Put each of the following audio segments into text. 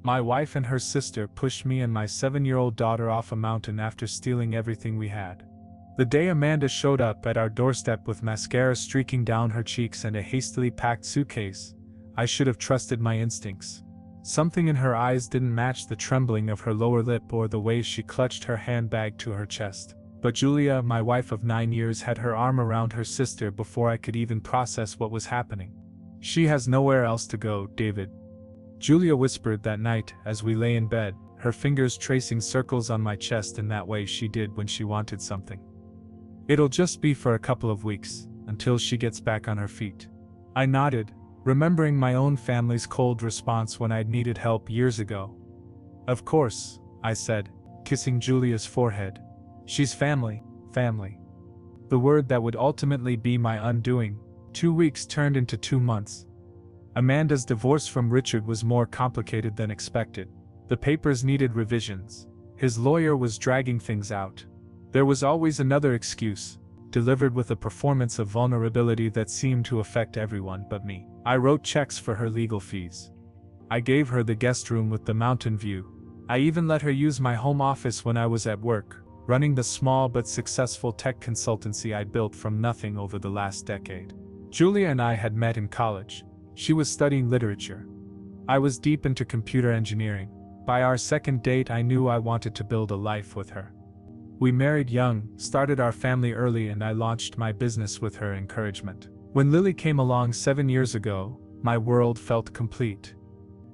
My wife and her sister pushed me and my 7-year-old daughter off a mountain after stealing everything we had. The day Amanda showed up at our doorstep with mascara streaking down her cheeks and a hastily packed suitcase, I should have trusted my instincts. Something in her eyes didn't match the trembling of her lower lip or the way she clutched her handbag to her chest. But Julia, my wife of 9 years, had her arm around her sister before I could even process what was happening. "She has nowhere else to go, David," Julia whispered that night as we lay in bed, her fingers tracing circles on my chest in that way she did when she wanted something. "It'll just be for a couple of weeks, until she gets back on her feet." I nodded, remembering my own family's cold response when I'd needed help years ago. "Of course," I said, kissing Julia's forehead. "She's family, family." The word that would ultimately be my undoing. 2 weeks turned into 2 months. Amanda's divorce from Richard was more complicated than expected. The papers needed revisions. His lawyer was dragging things out. There was always another excuse, delivered with a performance of vulnerability that seemed to affect everyone but me. I wrote checks for her legal fees. I gave her the guest room with the mountain view. I even let her use my home office when I was at work, running the small but successful tech consultancy I built from nothing over the last decade. Julia and I had met in college. She was studying literature. I was deep into computer engineering. By our second date, I knew I wanted to build a life with her. We married young, started our family early, and I launched my business with her encouragement. When Lily came along 7 years ago, my world felt complete.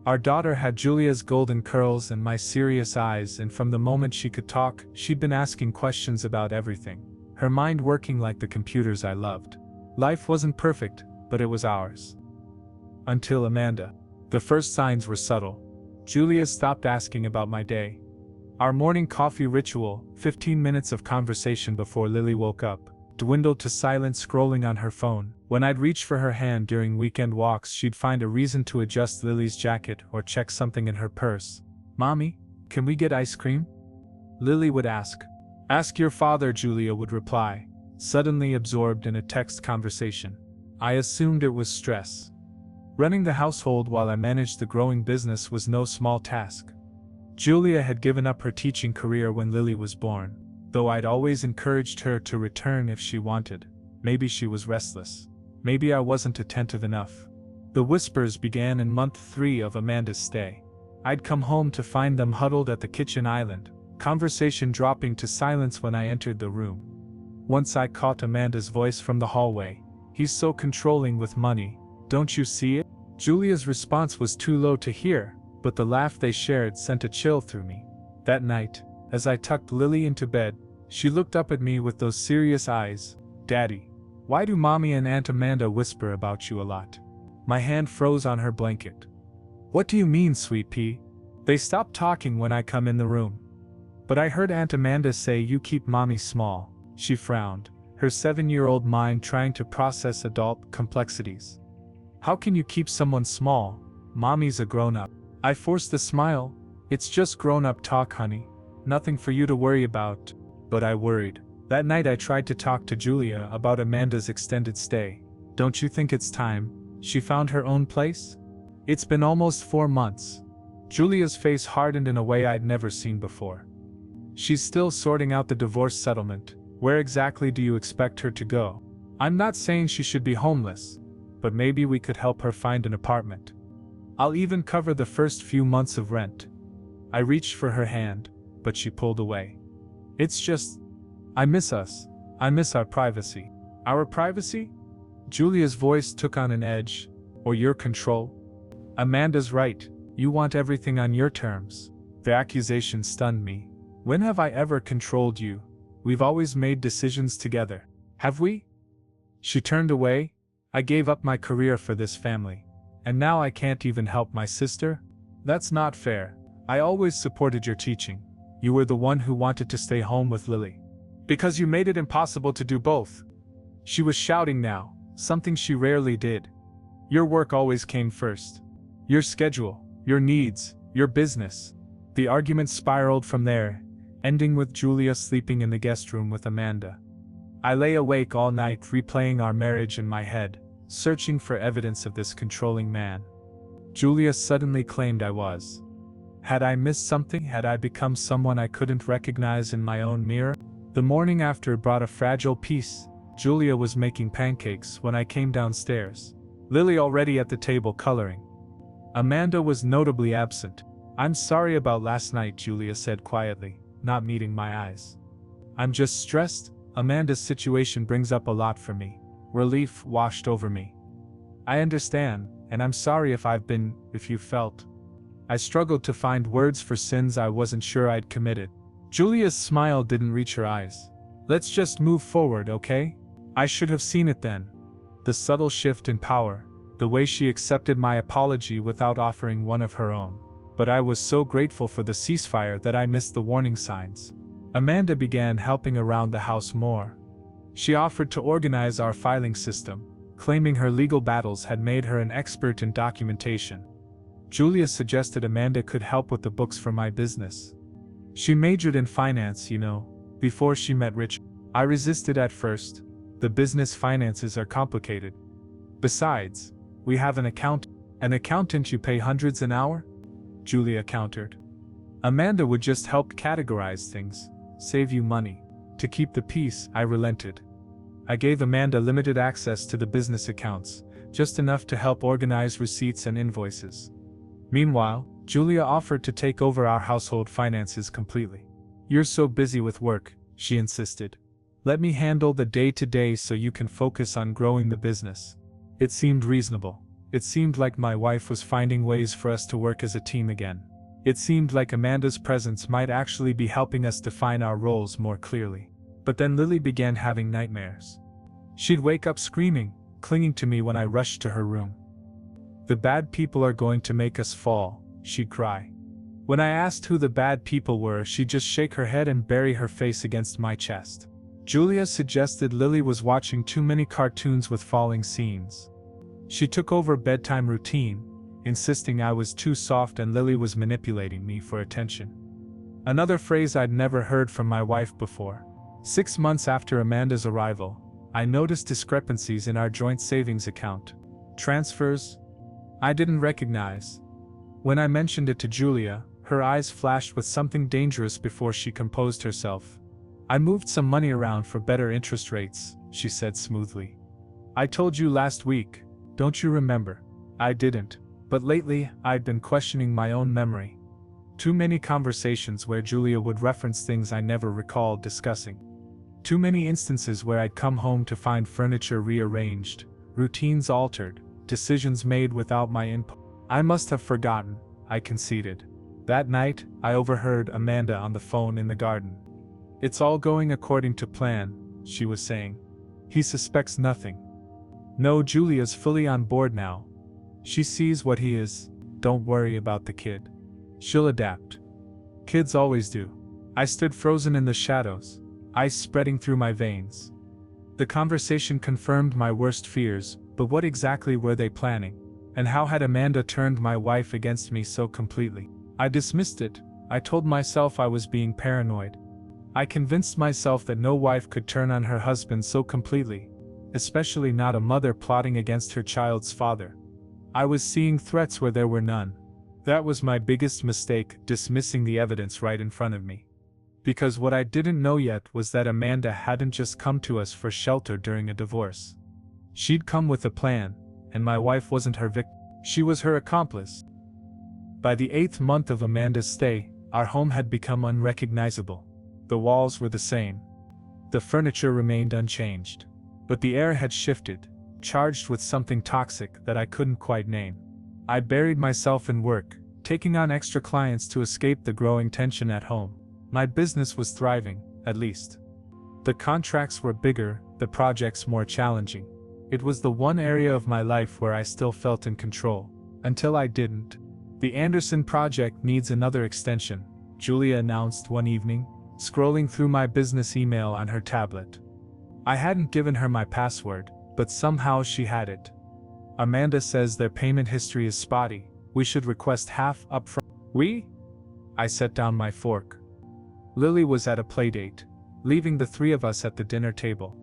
Our daughter had Julia's golden curls and my serious eyes, and from the moment she could talk, she'd been asking questions about everything, her mind working like the computers I loved. Life wasn't perfect, but it was ours. Until Amanda. The first signs were subtle. Julia stopped asking about my day. Our morning coffee ritual, 15 minutes of conversation before Lily woke up, dwindled to silent scrolling on her phone. When I'd reach for her hand during weekend walks, she'd find a reason to adjust Lily's jacket or check something in her purse. "Mommy, can we get ice cream?" Lily would ask. "Ask your father," Julia would reply, suddenly absorbed in a text conversation. I assumed it was stress. Running the household while I managed the growing business was no small task. Julia had given up her teaching career when Lily was born, though I'd always encouraged her to return if she wanted. Maybe she was restless. Maybe I wasn't attentive enough. The whispers began in month 3 of Amanda's stay. I'd come home to find them huddled at the kitchen island, conversation dropping to silence when I entered the room. Once I caught Amanda's voice from the hallway. "He's so controlling with money. Don't you see it?" Julia's response was too low to hear, but the laugh they shared sent a chill through me. That night, as I tucked Lily into bed, she looked up at me with those serious eyes. "Daddy, why do Mommy and Aunt Amanda whisper about you a lot?" My hand froze on her blanket. "What do you mean, sweet pea?" "They stop talking when I come in the room. But I heard Aunt Amanda say you keep Mommy small." She frowned, her 7-year-old mind trying to process adult complexities. "How can you keep someone small? Mommy's a grown-up." I forced a smile. "It's just grown-up talk, honey. Nothing for you to worry about." But I worried. That night I tried to talk to Julia about Amanda's extended stay. "Don't you think it's time she found her own place?" "It's been almost 4 months." Julia's face hardened in a way I'd never seen before. "She's still sorting out the divorce settlement. Where exactly do you expect her to go?" "I'm not saying she should be homeless, but maybe we could help her find an apartment. I'll even cover the first few months of rent." I reached for her hand, but she pulled away. "It's just, I miss us. I miss our privacy." "Our privacy?" Julia's voice took on an edge. "Or your control?" "Amanda's right. You want everything on your terms." The accusation stunned me. "When have I ever controlled you? We've always made decisions together." "Have we?" She turned away. "I gave up my career for this family. And now I can't even help my sister? That's not fair. I always supported your teaching. You were the one who wanted to stay home with Lily. Because you made it impossible to do both." She was shouting now, something she rarely did. "Your work always came first. Your schedule, your needs, your business." The argument spiraled from there, ending with Julia sleeping in the guest room with Amanda. I lay awake all night replaying our marriage in my head, searching for evidence of this controlling man. Julia suddenly claimed I was Had I missed something? Had I become someone I couldn't recognize in my own mirror? The morning after brought a fragile peace. Julia was making pancakes when I came downstairs. Lily already at the table coloring. Amanda was notably absent. "I'm sorry about last night," Julia said quietly, not meeting my eyes. "I'm just stressed. Amanda's situation brings up a lot for me." Relief washed over me. "I understand, and I'm sorry if you felt." I struggled to find words for sins I wasn't sure I'd committed. Julia's smile didn't reach her eyes. "Let's just move forward, okay?" I should have seen it then. The subtle shift in power, the way she accepted my apology without offering one of her own. But I was so grateful for the ceasefire that I missed the warning signs. Amanda began helping around the house more. She offered to organize our filing system, claiming her legal battles had made her an expert in documentation. Julia suggested Amanda could help with the books for my business. She majored in finance, before she met Rich. I resisted at first. The business finances are complicated. Besides, we have an accountant. "An accountant you pay hundreds an hour?" Julia countered. "Amanda would just help categorize things, save you money." To keep the peace, I relented. I gave Amanda limited access to the business accounts, just enough to help organize receipts and invoices. Meanwhile, Julia offered to take over our household finances completely. "You're so busy with work," she insisted. "Let me handle the day-to-day so you can focus on growing the business." It seemed reasonable. It seemed like my wife was finding ways for us to work as a team again. It seemed like Amanda's presence might actually be helping us define our roles more clearly. But then Lily began having nightmares. She'd wake up screaming, clinging to me when I rushed to her room. "The bad people are going to make us fall," she'd cry. When I asked who the bad people were, she'd just shake her head and bury her face against my chest. Julia suggested Lily was watching too many cartoons with falling scenes. She took over bedtime routine, insisting I was too soft and Lily was manipulating me for attention. Another phrase I'd never heard from my wife before. 6 months after Amanda's arrival, I noticed discrepancies in our joint savings account. Transfers I didn't recognize. When I mentioned it to Julia, her eyes flashed with something dangerous before she composed herself. "I moved some money around for better interest rates," she said smoothly. "I told you last week, don't you remember?" I didn't, but lately, I'd been questioning my own memory. Too many conversations where Julia would reference things I never recalled discussing. Too many instances where I'd come home to find furniture rearranged, routines altered, decisions made without my input. I must have forgotten, I conceded. That night, I overheard Amanda on the phone in the garden. "It's all going according to plan," she was saying. "He suspects nothing." No, Julia's fully on board now. She sees what he is. "Don't worry about the kid. She'll adapt. Kids always do." I stood frozen in the shadows, ice spreading through my veins. The conversation confirmed my worst fears, but what exactly were they planning? And how had Amanda turned my wife against me so completely? I dismissed it. I told myself I was being paranoid. I convinced myself that no wife could turn on her husband so completely, especially not a mother plotting against her child's father. I was seeing threats where there were none. That was my biggest mistake, dismissing the evidence right in front of me. Because what I didn't know yet was that Amanda hadn't just come to us for shelter during a divorce. She'd come with a plan, and my wife wasn't her victim. She was her accomplice. By the 8th month of Amanda's stay, our home had become unrecognizable. The walls were the same. The furniture remained unchanged. But the air had shifted, charged with something toxic that I couldn't quite name. I buried myself in work, taking on extra clients to escape the growing tension at home. My business was thriving, at least. The contracts were bigger, the projects more challenging. It was the one area of my life where I still felt in control. Until I didn't. "The Anderson project needs another extension," Julia announced one evening, scrolling through my business email on her tablet. I hadn't given her my password, but somehow she had it. "Amanda says their payment history is spotty. We should request half upfront." "We?" I set down my fork. Lily was at a playdate, leaving the three of us at the dinner table.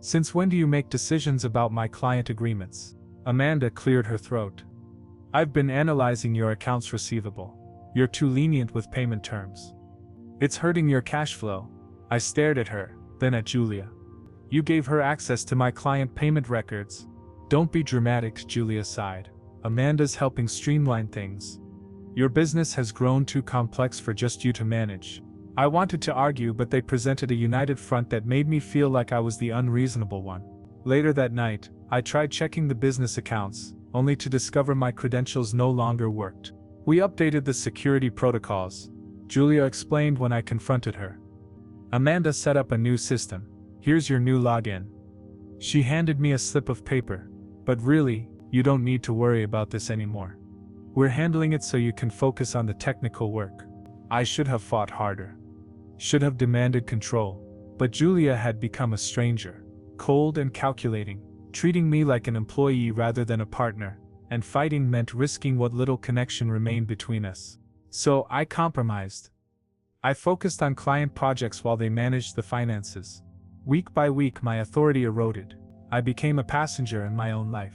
"Since when do you make decisions about my client agreements?" Amanda cleared her throat. "I've been analyzing your accounts receivable. You're too lenient with payment terms. It's hurting your cash flow. I stared at her, then at Julia. You gave her access to my client payment records. Don't be dramatic, Julia sighed. Amanda's helping streamline things. Your business has grown too complex for just you to manage. I wanted to argue, but they presented a united front that made me feel like I was the unreasonable one. Later that night, I tried checking the business accounts, only to discover my credentials no longer worked. We updated the security protocols, Julia explained when I confronted her. Amanda set up a new system. Here's your new login. She handed me a slip of paper. But really, you don't need to worry about this anymore. We're handling it so you can focus on the technical work. I should have fought harder. Should have demanded control. But Julia had become a stranger, cold and calculating, treating me like an employee rather than a partner, and fighting meant risking what little connection remained between us. So I compromised. I focused on client projects while they managed the finances. Week by week, my authority eroded. I became a passenger in my own life,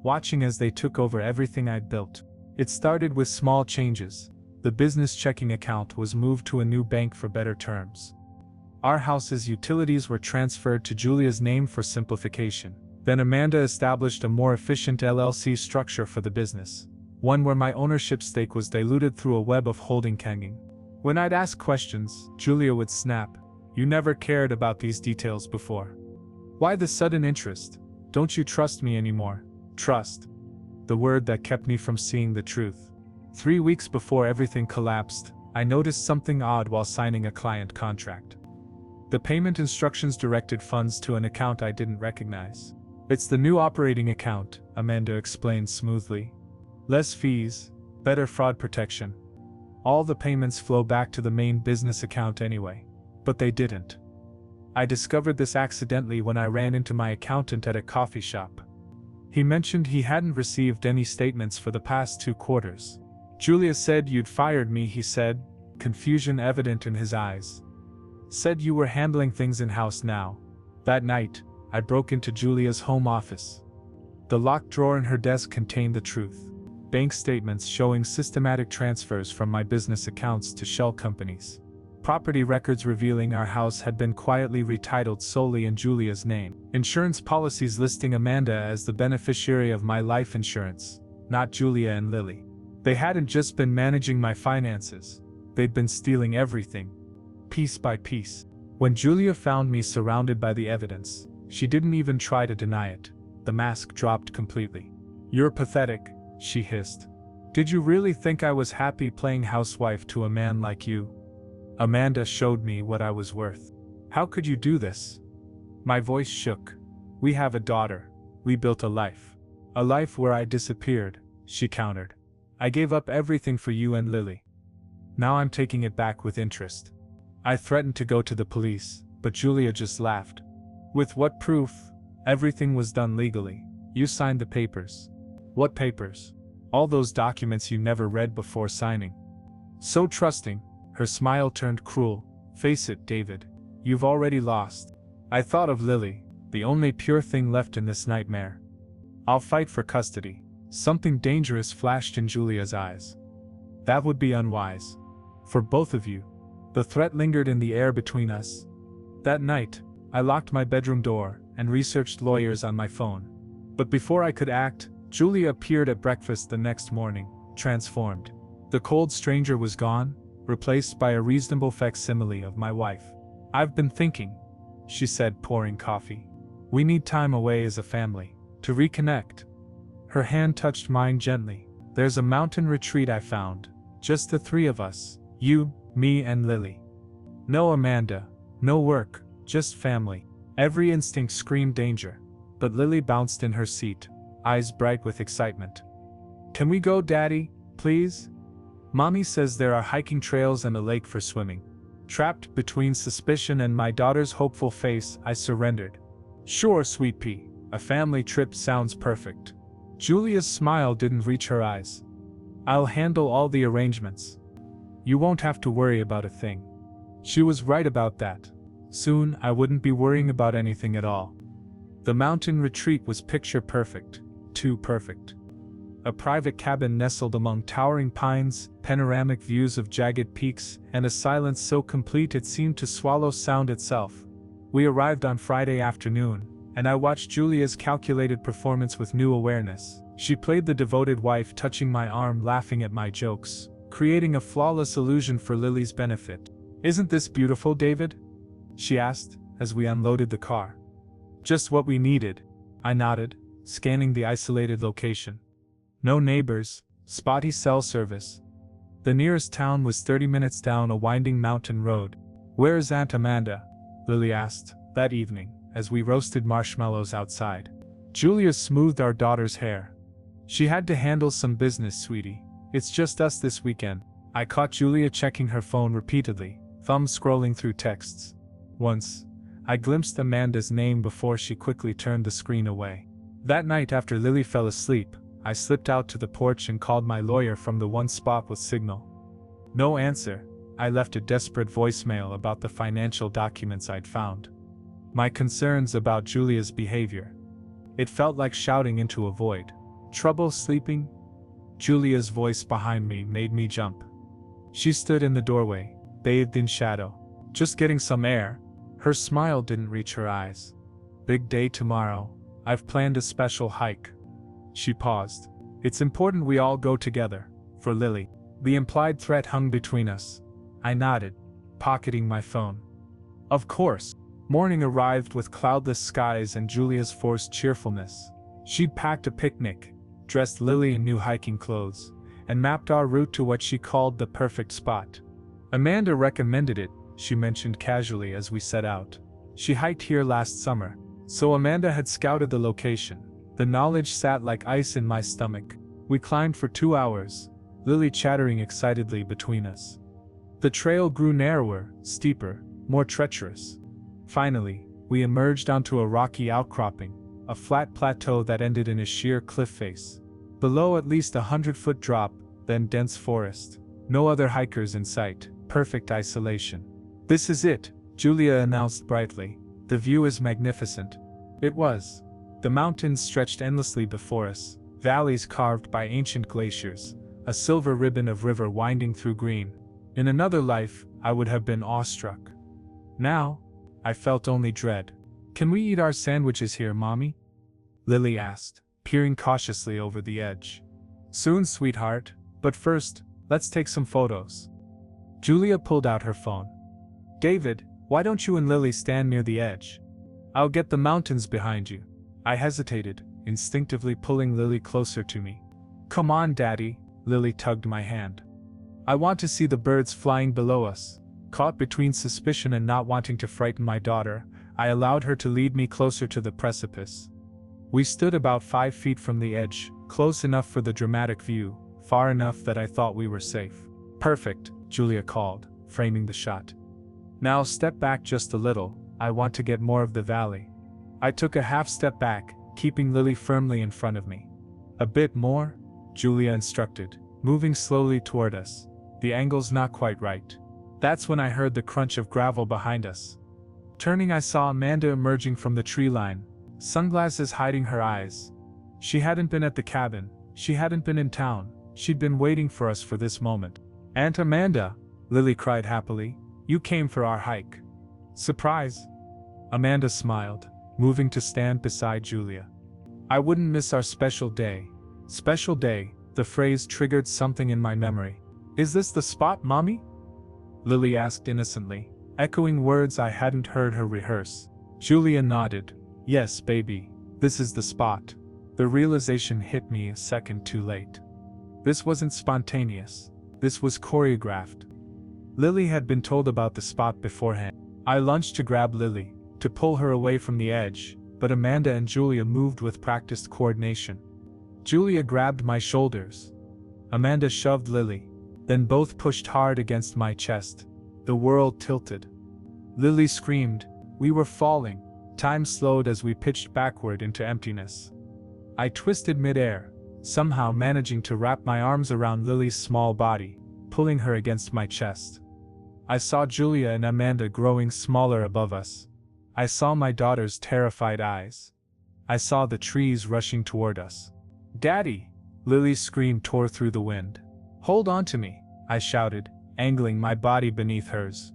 watching as they took over everything I'd built. It started with small changes. The business checking account was moved to a new bank for better terms. Our house's utilities were transferred to Julia's name for simplification. Then Amanda established a more efficient LLC structure for the business, one where my ownership stake was diluted through a web of holding kanging. When I'd ask questions, Julia would snap, "You never cared about these details before. Why the sudden interest? Don't you trust me anymore?" Trust. The word that kept me from seeing the truth. 3 weeks before everything collapsed, I noticed something odd while signing a client contract. The payment instructions directed funds to an account I didn't recognize. "It's the new operating account," Amanda explained smoothly. "Less fees, better fraud protection. All the payments flow back to the main business account anyway." But they didn't. I discovered this accidentally when I ran into my accountant at a coffee shop. He mentioned he hadn't received any statements for the past 2 quarters. "Julia said you'd fired me," he said, confusion evident in his eyes. "Said you were handling things in-house now." That night, I broke into Julia's home office. The locked drawer in her desk contained the truth. Bank statements showing systematic transfers from my business accounts to shell companies. Property records revealing our house had been quietly retitled solely in Julia's name. Insurance policies listing Amanda as the beneficiary of my life insurance, not Julia and Lily. They hadn't just been managing my finances, they'd been stealing everything, piece by piece. When Julia found me surrounded by the evidence, she didn't even try to deny it. The mask dropped completely. "You're pathetic," she hissed. "Did you really think I was happy playing housewife to a man like you?" Amanda showed me what I was worth. "How could you do this?" My voice shook. "We have a daughter. We built a life. A life where I disappeared," she countered. "I gave up everything for you and Lily. Now I'm taking it back with interest." I threatened to go to the police, but Julia just laughed. "With what proof? Everything was done legally. You signed the papers." "What papers?" "All those documents you never read before signing." So trusting. Her smile turned cruel. "Face it, David. You've already lost." I thought of Lily, the only pure thing left in this nightmare. "I'll fight for custody." Something dangerous flashed in Julia's eyes. "That would be unwise. For both of you." The threat lingered in the air between us. That night, I locked my bedroom door and researched lawyers on my phone. But before I could act, Julia appeared at breakfast the next morning, transformed. The cold stranger was gone, replaced by a reasonable facsimile of my wife. "I've been thinking," she said, pouring coffee. "We need time away as a family, to reconnect." Her hand touched mine gently. "There's a mountain retreat I found, just the 3 of us, you, me and Lily. No Amanda, no work, just family." Every instinct screamed danger, but Lily bounced in her seat, eyes bright with excitement. "Can we go, Daddy, please? Mommy says there are hiking trails and a lake for swimming." Trapped between suspicion and my daughter's hopeful face, I surrendered. "Sure, sweet pea, a family trip sounds perfect." Julia's smile didn't reach her eyes. "I'll handle all the arrangements. You won't have to worry about a thing." She was right about that. Soon, I wouldn't be worrying about anything at all. The mountain retreat was picture perfect, too perfect. a private cabin nestled among towering pines, panoramic views of jagged peaks, and a silence so complete it seemed to swallow sound itself. We arrived on Friday afternoon, and I watched Julia's calculated performance with new awareness. She played the devoted wife, touching my arm, laughing at my jokes, creating a flawless illusion for Lily's benefit. "Isn't this beautiful, David?" she asked, as we unloaded the car. "Just what we needed," I nodded, scanning the isolated location. No neighbors, spotty cell service. The nearest town was 30 minutes down a winding mountain road. "Where is Aunt Amanda?" Lily asked, that evening, as we roasted marshmallows outside. Julia smoothed our daughter's hair. "She had to handle some business, sweetie. It's just us this weekend." I caught Julia checking her phone repeatedly, thumbs scrolling through texts. Once, I glimpsed Amanda's name before she quickly turned the screen away. That night after Lily fell asleep, I slipped out to the porch and called my lawyer from the one spot with signal. No answer. I left a desperate voicemail about the financial documents I'd found. My concerns about Julia's behavior. It felt like shouting into a void. "Trouble sleeping?" Julia's voice behind me made me jump. She stood in the doorway, bathed in shadow. "Just getting some air." Her smile didn't reach her eyes. "Big day tomorrow. I've planned a special hike." She paused. "It's important we all go together, for Lily." The implied threat hung between us. I nodded, pocketing my phone. Of course. Morning arrived with cloudless skies and Julia's forced cheerfulness. She'd packed a picnic, dressed Lily in new hiking clothes, and mapped our route to what she called the perfect spot. "Amanda recommended it," she mentioned casually as we set out. "She hiked here last summer." So Amanda had scouted the location. The knowledge sat like ice in my stomach. We climbed for 2 hours, Lily chattering excitedly between us. The trail grew narrower, steeper, more treacherous. Finally, we emerged onto a rocky outcropping, a flat plateau that ended in a sheer cliff face. Below at least 100-foot drop, then dense forest. No other hikers in sight, perfect isolation. "This is it," Julia announced brightly. "The view is magnificent." It was. The mountains stretched endlessly before us, valleys carved by ancient glaciers, a silver ribbon of river winding through green. In another life, I would have been awestruck. Now, I felt only dread. "Can we eat our sandwiches here, Mommy?" Lily asked, peering cautiously over the edge. "Soon, sweetheart, but first, let's take some photos." Julia pulled out her phone. "David, why don't you and Lily stand near the edge? I'll get the mountains behind you." I hesitated, instinctively pulling Lily closer to me. "Come on, Daddy," Lily tugged my hand. "I want to see the birds flying below us." Caught between suspicion and not wanting to frighten my daughter, I allowed her to lead me closer to the precipice. We stood about 5 feet from the edge, close enough for the dramatic view, far enough that I thought we were safe. "Perfect," Julia called, framing the shot. "Now step back just a little, I want to get more of the valley." I took a half step back, keeping Lily firmly in front of me. "A bit more," Julia instructed, moving slowly toward us. "The angle's not quite right." That's when I heard the crunch of gravel behind us. Turning, I saw Amanda emerging from the tree line, sunglasses hiding her eyes. She hadn't been at the cabin, she hadn't been in town, she'd been waiting for us for this moment. "Aunt Amanda," Lily cried happily, "you came for our hike." "Surprise." Amanda smiled, moving to stand beside Julia. "I wouldn't miss our special day." Special day, the phrase triggered something in my memory. "Is this the spot, Mommy?" Lily asked innocently, echoing words I hadn't heard her rehearse. Julia nodded. "Yes, baby, this is the spot." The realization hit me a second too late. This wasn't spontaneous. This was choreographed. Lily had been told about the spot beforehand. I lunged to grab Lily, to pull her away from the edge, but Amanda and Julia moved with practiced coordination. Julia grabbed my shoulders. Amanda shoved Lily. Then both pushed hard against my chest. The world tilted. Lily screamed. We were falling. Time slowed as we pitched backward into emptiness. I twisted midair, somehow managing to wrap my arms around Lily's small body, pulling her against my chest. I saw Julia and Amanda growing smaller above us. I saw my daughter's terrified eyes. I saw the trees rushing toward us. "Daddy!" Lily's scream tore through the wind. "Hold on to me," I shouted, angling my body beneath hers.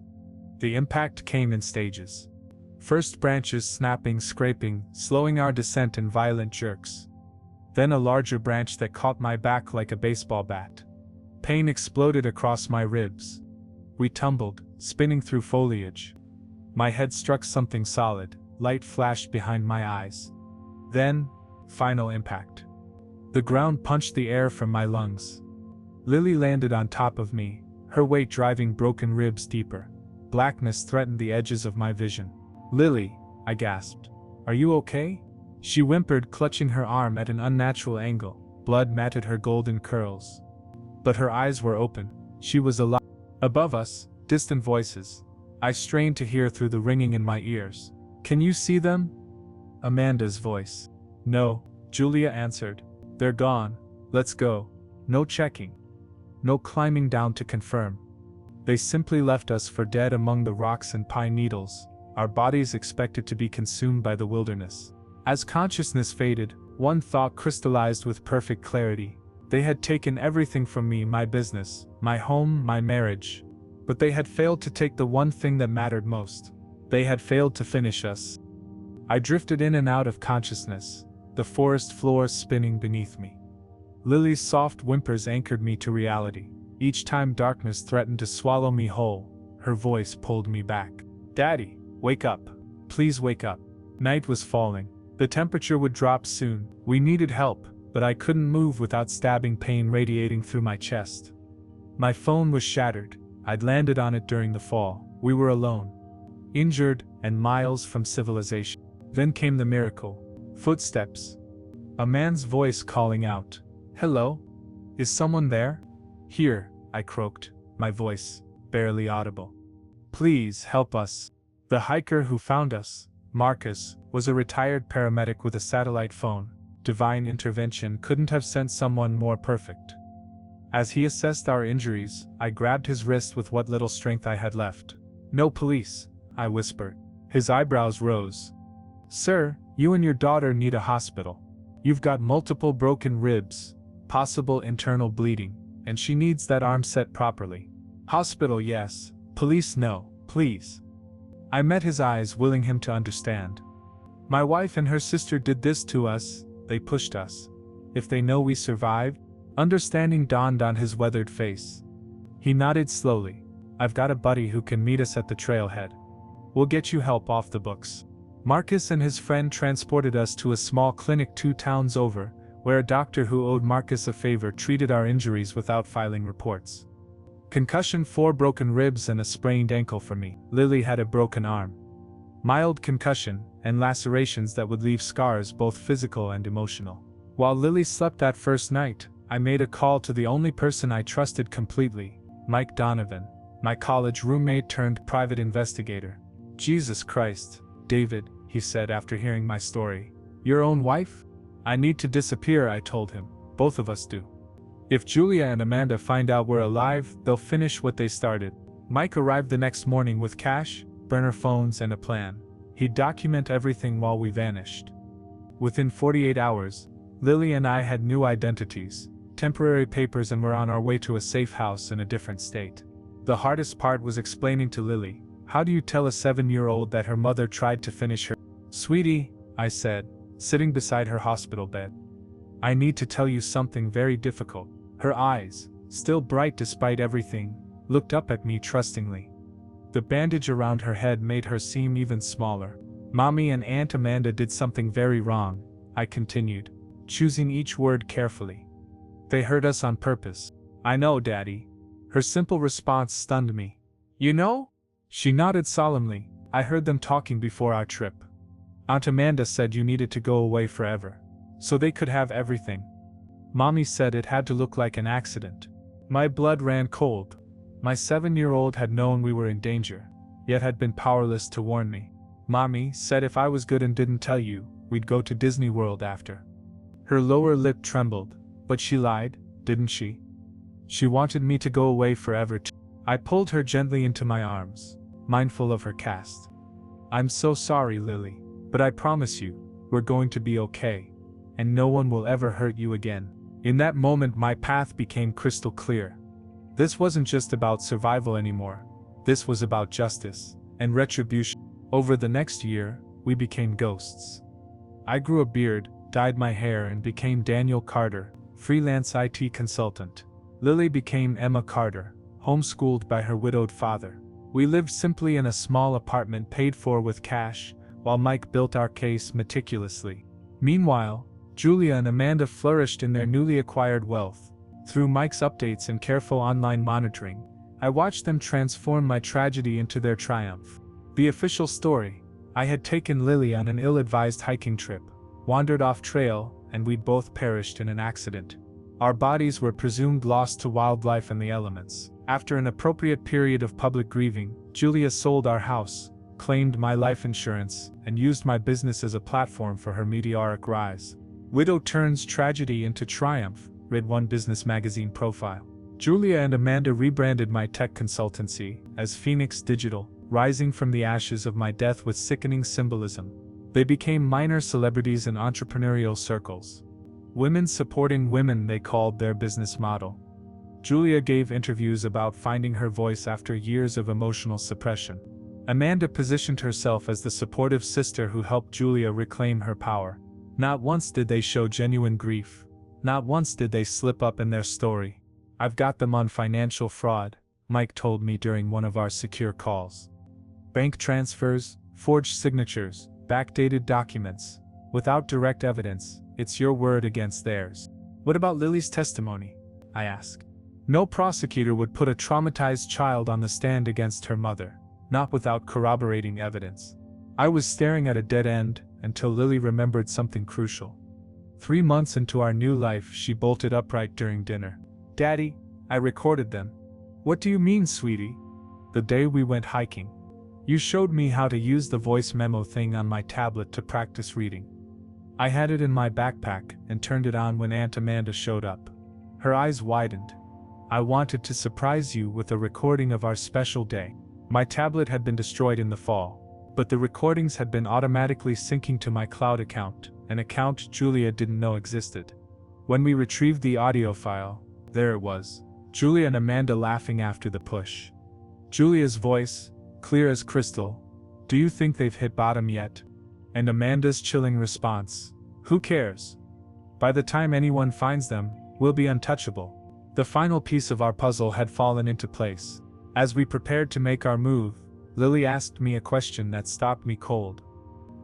The impact came in stages. First branches snapping, scraping, slowing our descent in violent jerks. Then a larger branch that caught my back like a baseball bat. Pain exploded across my ribs. We tumbled, spinning through foliage. My head struck something solid, light flashed behind my eyes. Then, final impact. The ground punched the air from my lungs. Lily landed on top of me, her weight driving broken ribs deeper. Blackness threatened the edges of my vision. "Lily," I gasped. "Are you okay?" She whimpered, clutching her arm at an unnatural angle. Blood matted her golden curls. But her eyes were open. She was alive. Above us, distant voices. I strained to hear through the ringing in my ears. "Can you see them?" Amanda's voice. "No," Julia answered. "They're gone. Let's go." No checking. No climbing down to confirm. They simply left us for dead among the rocks and pine needles, our bodies expected to be consumed by the wilderness. As consciousness faded, one thought crystallized with perfect clarity. They had taken everything from me, my business, my home, my marriage. But they had failed to take the one thing that mattered most. They had failed to finish us. I drifted in and out of consciousness, the forest floor spinning beneath me. Lily's soft whimpers anchored me to reality. Each time darkness threatened to swallow me whole, her voice pulled me back. "Daddy, wake up. Please wake up." Night was falling. The temperature would drop soon. We needed help, but I couldn't move without stabbing pain radiating through my chest. My phone was shattered. I'd landed on it during the fall. We were alone. Injured and miles from civilization. Then came the miracle. Footsteps. A man's voice calling out. "Hello? Is someone there?" "Here," I croaked, my voice barely audible. "Please help us." The hiker who found us, Marcus, was a retired paramedic with a satellite phone. Divine intervention couldn't have sent someone more perfect. As he assessed our injuries, I grabbed his wrist with what little strength I had left. "No police," I whispered. His eyebrows rose. "Sir, you and your daughter need a hospital. You've got multiple broken ribs, possible internal bleeding, and she needs that arm set properly. Hospital yes, police no, please." I met his eyes, willing him to understand. "My wife and her sister did this to us, they pushed us. If they know we survived?" Understanding dawned on his weathered face. He nodded slowly. "I've got a buddy who can meet us at the trailhead. We'll get you help off the books." Marcus and his friend transported us to a small clinic 2 towns over, where a doctor who owed Marcus a favor treated our injuries without filing reports. Concussion, 4 broken ribs and a sprained ankle for me. Lily had a broken arm. Mild concussion, and lacerations that would leave scars both physical and emotional. While Lily slept that first night, I made a call to the only person I trusted completely, Mike Donovan, my college roommate turned private investigator. "Jesus Christ, David," he said after hearing my story. "Your own wife?" "I need to disappear," I told him. "Both of us do. If Julia and Amanda find out we're alive, they'll finish what they started." Mike arrived the next morning with cash, burner phones, and a plan. He'd document everything while we vanished. Within 48 hours, Lily and I had new identities, temporary papers, and were on our way to a safe house in a different state. The hardest part was explaining to Lily, how do you tell a 7-year-old that her mother tried to finish her? "Sweetie," I said, sitting beside her hospital bed. "I need to tell you something very difficult." Her eyes, still bright despite everything, looked up at me trustingly. The bandage around her head made her seem even smaller. "Mommy and Aunt Amanda did something very wrong," I continued, choosing each word carefully. "They hurt us on purpose." "I know, Daddy." Her simple response stunned me. "You know?" She nodded solemnly. "I heard them talking before our trip. Aunt Amanda said you needed to go away forever, so they could have everything. Mommy said it had to look like an accident." My blood ran cold. My 7-year-old had known we were in danger, yet had been powerless to warn me. "Mommy said if I was good and didn't tell you, we'd go to Disney World after." Her lower lip trembled. "But she lied, didn't she? She wanted me to go away forever too." I pulled her gently into my arms, mindful of her cast. "I'm so sorry, Lily, but I promise you, we're going to be okay, and no one will ever hurt you again." In that moment, my path became crystal clear. This wasn't just about survival anymore. This was about justice and retribution. Over the next year, we became ghosts. I grew a beard, dyed my hair, and became Daniel Carter, freelance IT consultant. Lily became Emma Carter, homeschooled by her widowed father. We lived simply in a small apartment paid for with cash, while Mike built our case meticulously. Meanwhile, Julia and Amanda flourished in their newly acquired wealth. Through Mike's updates and careful online monitoring, I watched them transform my tragedy into their triumph. The official story: I had taken Lily on an ill-advised hiking trip, wandered off trail, and we'd both perished in an accident. Our bodies were presumed lost to wildlife and the elements. After an appropriate period of public grieving, Julia sold our house, claimed my life insurance, and used my business as a platform for her meteoric rise. Widow turns tragedy into triumph, read one business magazine profile. Julia and Amanda rebranded my tech consultancy as Phoenix Digital, rising from the ashes of my death with sickening symbolism. They became minor celebrities in entrepreneurial circles. Women supporting women, they called their business model. Julia gave interviews about finding her voice after years of emotional suppression. Amanda positioned herself as the supportive sister who helped Julia reclaim her power. Not once did they show genuine grief. Not once did they slip up in their story. "I've got them on financial fraud," Mike told me during one of our secure calls. Bank transfers, forged signatures, backdated documents. Without direct evidence, it's your word against theirs. "What about Lily's testimony?" I asked. No prosecutor would put a traumatized child on the stand against her mother, not without corroborating evidence. I was staring at a dead end until Lily remembered something crucial. 3 months into our new life, she bolted upright during dinner. "Daddy, I recorded them." "What do you mean, sweetie?" "The day we went hiking. You showed me how to use the voice memo thing on my tablet to practice reading. I had it in my backpack and turned it on when Aunt Amanda showed up." Her eyes widened. "I wanted to surprise you with a recording of our special day." My tablet had been destroyed in the fall, but the recordings had been automatically syncing to my cloud account, an account Julia didn't know existed. When we retrieved the audio file, there it was. Julia and Amanda laughing after the push. Julia's voice, clear as crystal, "Do you think they've hit bottom yet?" And Amanda's chilling response, "Who cares? By the time anyone finds them, we'll be untouchable." The final piece of our puzzle had fallen into place. As we prepared to make our move, Lily asked me a question that stopped me cold.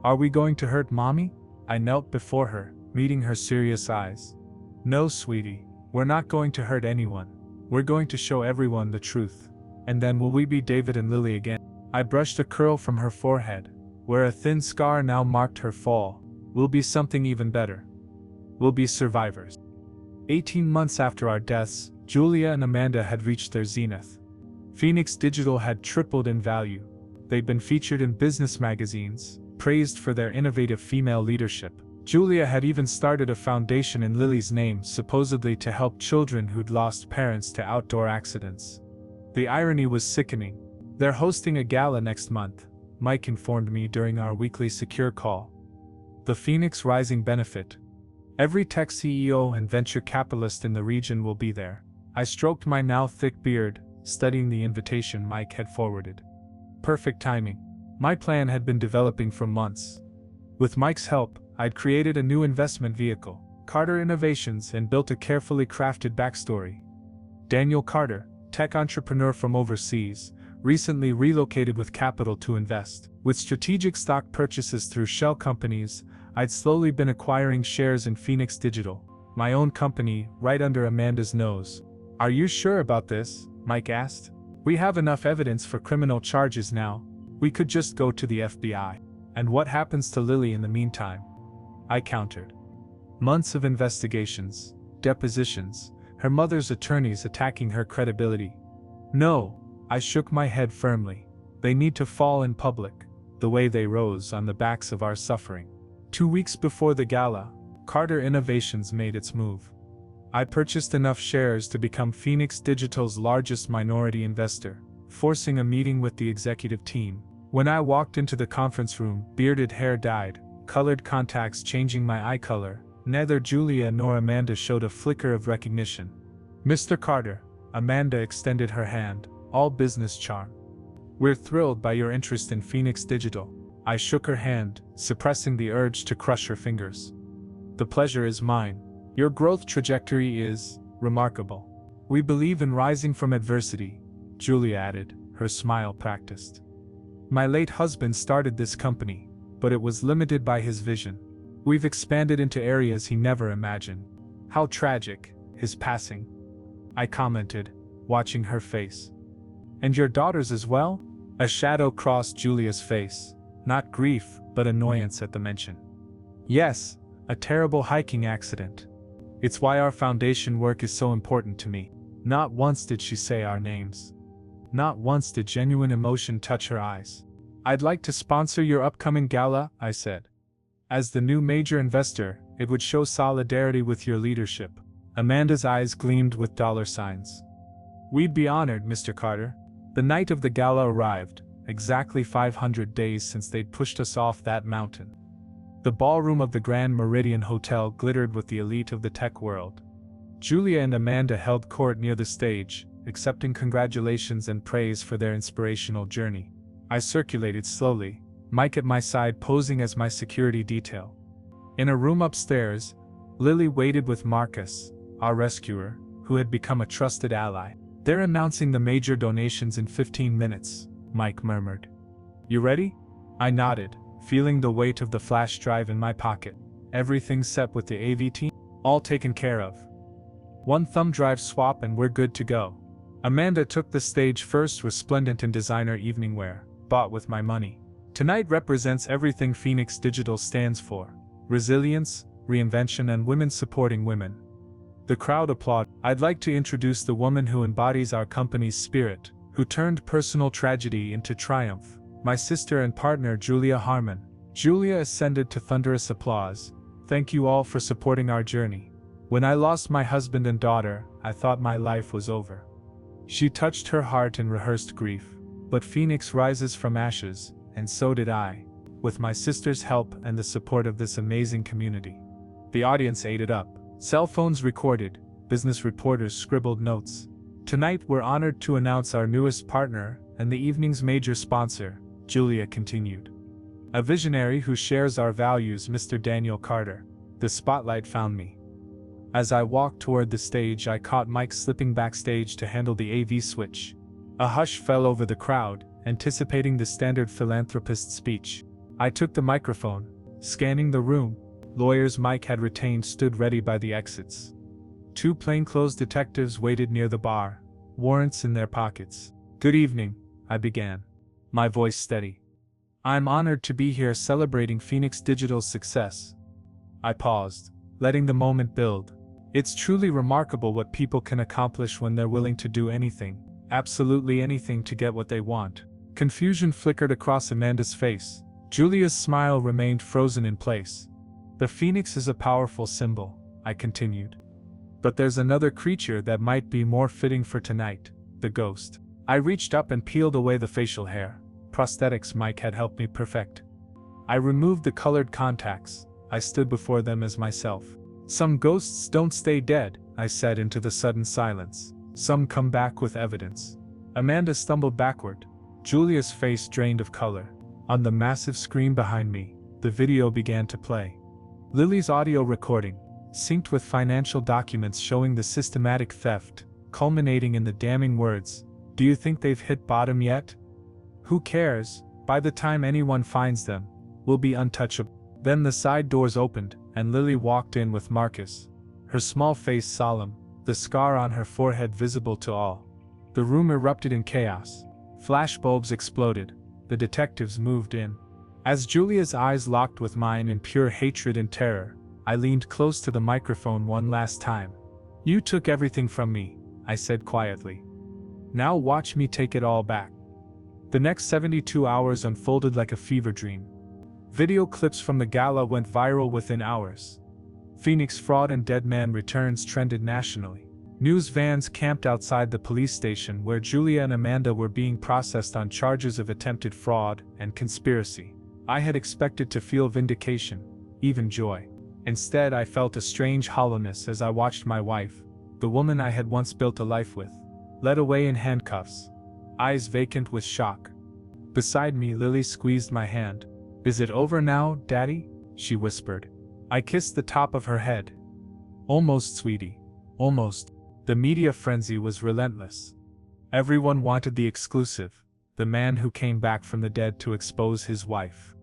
"Are we going to hurt Mommy?" I knelt before her, meeting her serious eyes. "No, sweetie, we're not going to hurt anyone. We're going to show everyone the truth. And then will we be David and Lily again?" I brushed a curl from her forehead, where a thin scar now marked her fall. "We'll be something even better. We'll be survivors." 18 months after our deaths, Julia and Amanda had reached their zenith. Phoenix Digital had tripled in value. They'd been featured in business magazines, praised for their innovative female leadership. Julia had even started a foundation in Lily's name, supposedly to help children who'd lost parents to outdoor accidents. The irony was sickening. "They're hosting a gala next month," Mike informed me during our weekly secure call. "The Phoenix Rising Benefit. Every tech CEO and venture capitalist in the region will be there." I stroked my now thick beard, studying the invitation Mike had forwarded. Perfect timing. My plan had been developing for months. With Mike's help, I'd created a new investment vehicle, Carter Innovations, and built a carefully crafted backstory. Daniel Carter, tech entrepreneur from overseas, recently relocated with capital to invest. With strategic stock purchases through shell companies, I'd slowly been acquiring shares in Phoenix Digital, my own company, right under Amanda's nose. "Are you sure about this?" Mike asked. "We have enough evidence for criminal charges now. We could just go to the FBI. And what happens to Lily in the meantime?" I countered. Months of investigations, depositions, her mother's attorneys attacking her credibility. "No," I shook my head firmly. "They need to fall in public, the way they rose on the backs of our suffering." 2 weeks before the gala, Carter Innovations made its move. I purchased enough shares to become Phoenix Digital's largest minority investor, forcing a meeting with the executive team. When I walked into the conference room, bearded hair dyed, colored contacts changing my eye color, Neither Julia nor Amanda showed a flicker of recognition. "Mr. Carter," Amanda extended her hand, all business charm. "We're thrilled by your interest in Phoenix Digital." I shook her hand, suppressing the urge to crush her fingers. "The pleasure is mine. Your growth trajectory is remarkable. We believe in rising from adversity," Julia added, her smile practiced. "My late husband started this company, but it was limited by his vision. We've expanded into areas he never imagined. How tragic, his passing," I commented, watching her face. "And your daughters as well?" A shadow crossed Julia's face, not grief, but annoyance at the mention. "Yes, a terrible hiking accident. It's why our foundation work is so important to me." Not once did she say our names. Not once did genuine emotion touch her eyes. "I'd like to sponsor your upcoming gala," I said. "As the new major investor, it would show solidarity with your leadership." Amanda's eyes gleamed with dollar signs. "We'd be honored, Mr. Carter." The night of the gala arrived, exactly 500 days since they'd pushed us off that mountain. The ballroom of the Grand Meridian Hotel glittered with the elite of the tech world. Julia and Amanda held court near the stage, accepting congratulations and praise for their inspirational journey. I circulated slowly, Mike at my side posing as my security detail. In a room upstairs, Lily waited with Marcus, our rescuer, who had become a trusted ally. "They're announcing the major donations in 15 minutes, Mike murmured. "You ready?" I nodded, feeling the weight of the flash drive in my pocket. "Everything set with the AV team? All taken care of. One thumb drive swap and we're good to go." Amanda took the stage first, resplendent in designer evening wear, bought with my money. Tonight represents everything Phoenix Digital stands for: resilience, reinvention, and women supporting women. The crowd applauded. "I'd like to introduce the woman who embodies our company's spirit, who turned personal tragedy into triumph, my sister and partner Julia Harmon." Julia ascended to thunderous applause. "Thank you all for supporting our journey. When I lost my husband and daughter, I thought my life was over." She touched her heart in rehearsed grief. "But Phoenix rises from ashes, and so did I, with my sister's help and the support of this amazing community." The audience ate it up. Cell phones recorded, business reporters scribbled notes. "Tonight we're honored to announce our newest partner and the evening's major sponsor," Julia continued. "A visionary who shares our values, Mr. Daniel Carter." The spotlight found me. As I walked toward the stage, I caught Mike slipping backstage to handle the AV switch. A hush fell over the crowd, anticipating the standard philanthropist speech. I took the microphone, scanning the room. Lawyers Mike had retained stood ready by the exits. 2 plainclothes detectives waited near the bar, warrants in their pockets. "Good evening," I began, my voice steady. "I'm honored to be here celebrating Phoenix Digital's success." I paused, letting the moment build. It's truly remarkable what people can accomplish when they're willing to do anything, absolutely anything, to get what they want. Confusion flickered across Amanda's face. Julia's smile remained frozen in place. "The phoenix is a powerful symbol," I continued. "But there's another creature that might be more fitting for tonight: the ghost." I reached up and peeled away the facial hair, prosthetics Mike had helped me perfect. I removed the colored contacts. I stood before them as myself. "Some ghosts don't stay dead," I said into the sudden silence. "Some come back with evidence." Amanda stumbled backward, Julia's face drained of color. On the massive screen behind me, the video began to play. Lily's audio recording, synced with financial documents showing the systematic theft, culminating in the damning words, "Do you think they've hit bottom yet? Who cares? By the time anyone finds them, we'll be untouchable." Then the side doors opened, and Lily walked in with Marcus, her small face solemn, the scar on her forehead visible to all. The room erupted in chaos. Flashbulbs exploded. The detectives moved in. As Julia's eyes locked with mine in pure hatred and terror, I leaned close to the microphone one last time. "You took everything from me," I said quietly. "Now watch me take it all back." The next 72 hours unfolded like a fever dream. Video clips from the gala went viral within hours. Phoenix fraud and dead man returns trended nationally. News vans camped outside the police station where Julia and Amanda were being processed on charges of attempted fraud and conspiracy. I had expected to feel vindication, even joy. Instead, I felt a strange hollowness as I watched my wife, the woman I had once built a life with, led away in handcuffs, eyes vacant with shock. Beside me, Lily squeezed my hand. "Is it over now, Daddy?" she whispered. I kissed the top of her head. "Almost, sweetie. Almost." The media frenzy was relentless. Everyone wanted the exclusive, the man who came back from the dead to expose his wife.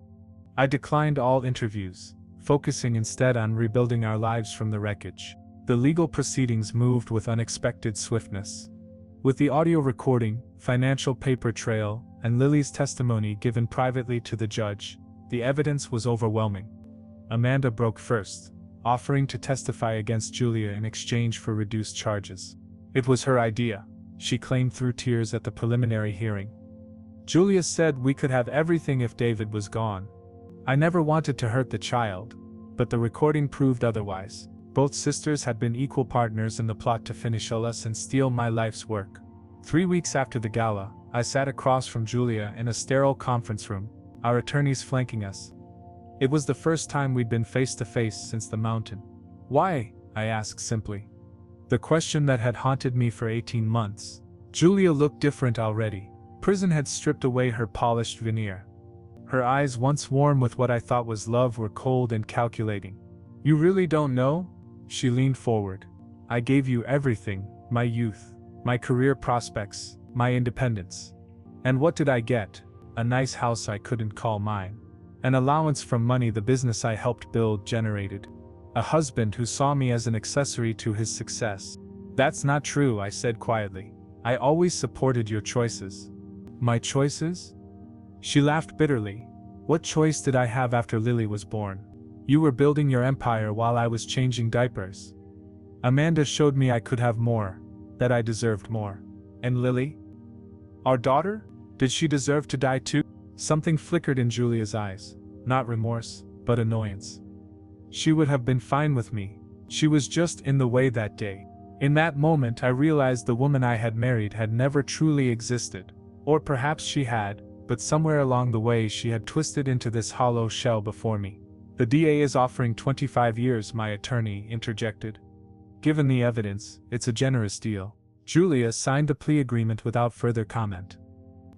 I declined all interviews, focusing instead on rebuilding our lives from the wreckage. The legal proceedings moved with unexpected swiftness. With the audio recording, financial paper trail, and Lily's testimony given privately to the judge, the evidence was overwhelming. Amanda broke first, offering to testify against Julia in exchange for reduced charges. It was her idea, she claimed through tears at the preliminary hearing. Julia said we could have everything if David was gone. I never wanted to hurt the child, but the recording proved otherwise. Both sisters had been equal partners in the plot to finish us and steal my life's work. 3 weeks after the gala, I sat across from Julia in a sterile conference room, our attorneys flanking us. It was the first time we'd been face to face since the mountain. "Why?" I asked simply. The question that had haunted me for 18 months. Julia looked different already. Prison had stripped away her polished veneer. Her eyes, once warm with what I thought was love, were cold and calculating. "You really don't know?" She leaned forward. "I gave you everything, my youth, my career prospects, my independence. And what did I get? A nice house I couldn't call mine. An allowance from money the business I helped build generated. A husband who saw me as an accessory to his success." "That's not true," I said quietly. "I always supported your choices." "My choices?" She laughed bitterly. "What choice did I have after Lily was born? You were building your empire while I was changing diapers. Amanda showed me I could have more, that I deserved more. And Lily? Our daughter? Did she deserve to die too?" Something flickered in Julia's eyes, not remorse, but annoyance. She would have been fine with me. She was just in the way that day. In that moment, I realized the woman I had married had never truly existed. Or perhaps she had, but somewhere along the way she had twisted into this hollow shell before me. "The DA is offering 25 years, my attorney interjected. "Given the evidence, it's a generous deal." Julia signed the plea agreement without further comment.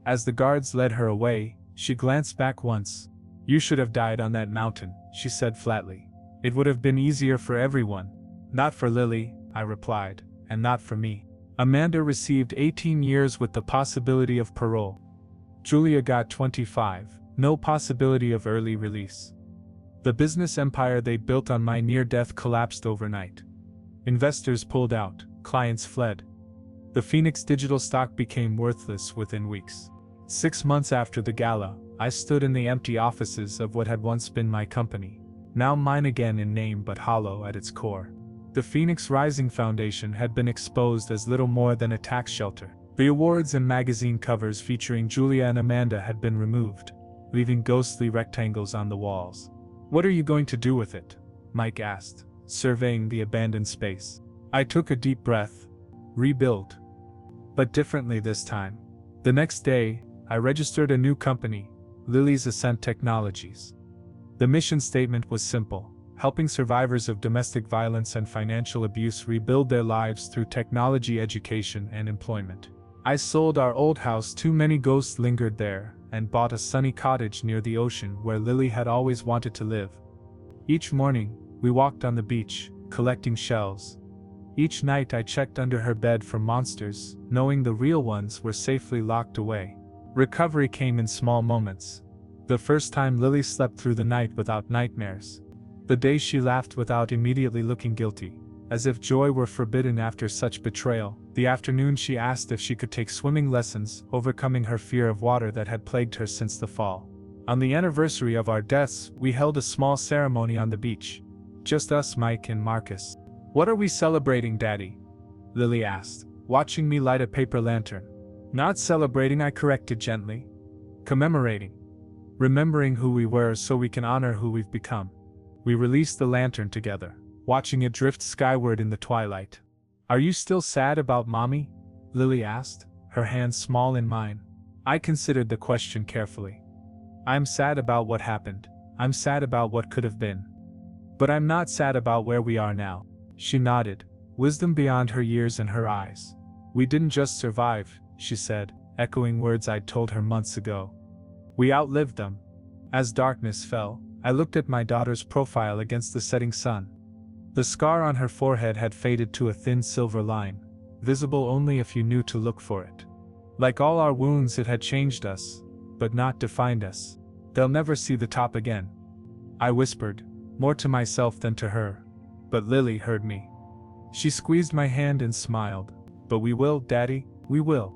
As the guards led her away, she glanced back once. "You should have died on that mountain," she said flatly. "It would have been easier for everyone." "Not for Lily," I replied, "and not for me." Amanda received 18 years with the possibility of parole. Julia got 25, no possibility of early release. The business empire they built on my near-death collapsed overnight. Investors pulled out, clients fled. The Phoenix Digital stock became worthless within weeks. 6 months after the gala, I stood in the empty offices of what had once been my company, now mine again in name but hollow at its core. The Phoenix Rising Foundation had been exposed as little more than a tax shelter. The awards and magazine covers featuring Julia and Amanda had been removed, leaving ghostly rectangles on the walls. "What are you going to do with it?" Mike asked, surveying the abandoned space. I took a deep breath. Rebuild. But differently this time. The next day, I registered a new company, Lily's Ascent Technologies. The mission statement was simple: helping survivors of domestic violence and financial abuse rebuild their lives through technology, education, and employment. I sold our old house, too many ghosts lingered there, and bought a sunny cottage near the ocean where Lily had always wanted to live. Each morning, we walked on the beach, collecting shells. Each night I checked under her bed for monsters, knowing the real ones were safely locked away. Recovery came in small moments. The first time Lily slept through the night without nightmares. The day she laughed without immediately looking guilty, as if joy were forbidden after such betrayal. The afternoon she asked if she could take swimming lessons, overcoming her fear of water that had plagued her since the fall. On the anniversary of our deaths, we held a small ceremony on the beach. Just us, Mike and Marcus. "What are we celebrating, Daddy?" Lily asked, watching me light a paper lantern. "Not celebrating," I corrected gently. "Commemorating. Remembering who we were so we can honor who we've become." We released the lantern together, watching it drift skyward in the twilight. "Are you still sad about Mommy?" Lily asked, her hands small in mine. I considered the question carefully. "I'm sad about what happened. I'm sad about what could have been. But I'm not sad about where we are now. She nodded, wisdom beyond her years in her eyes. We didn't just survive, she said, echoing words I'd told her months ago. We outlived them. As darkness fell, I looked at my daughter's profile against the setting sun. The scar on her forehead had faded to a thin silver line, visible only if you knew to look for it. Like all our wounds, it had changed us, but not defined us. They'll never see the top again, I whispered, more to myself than to her. But Lily heard me. She squeezed my hand and smiled. But we will, Daddy, we will.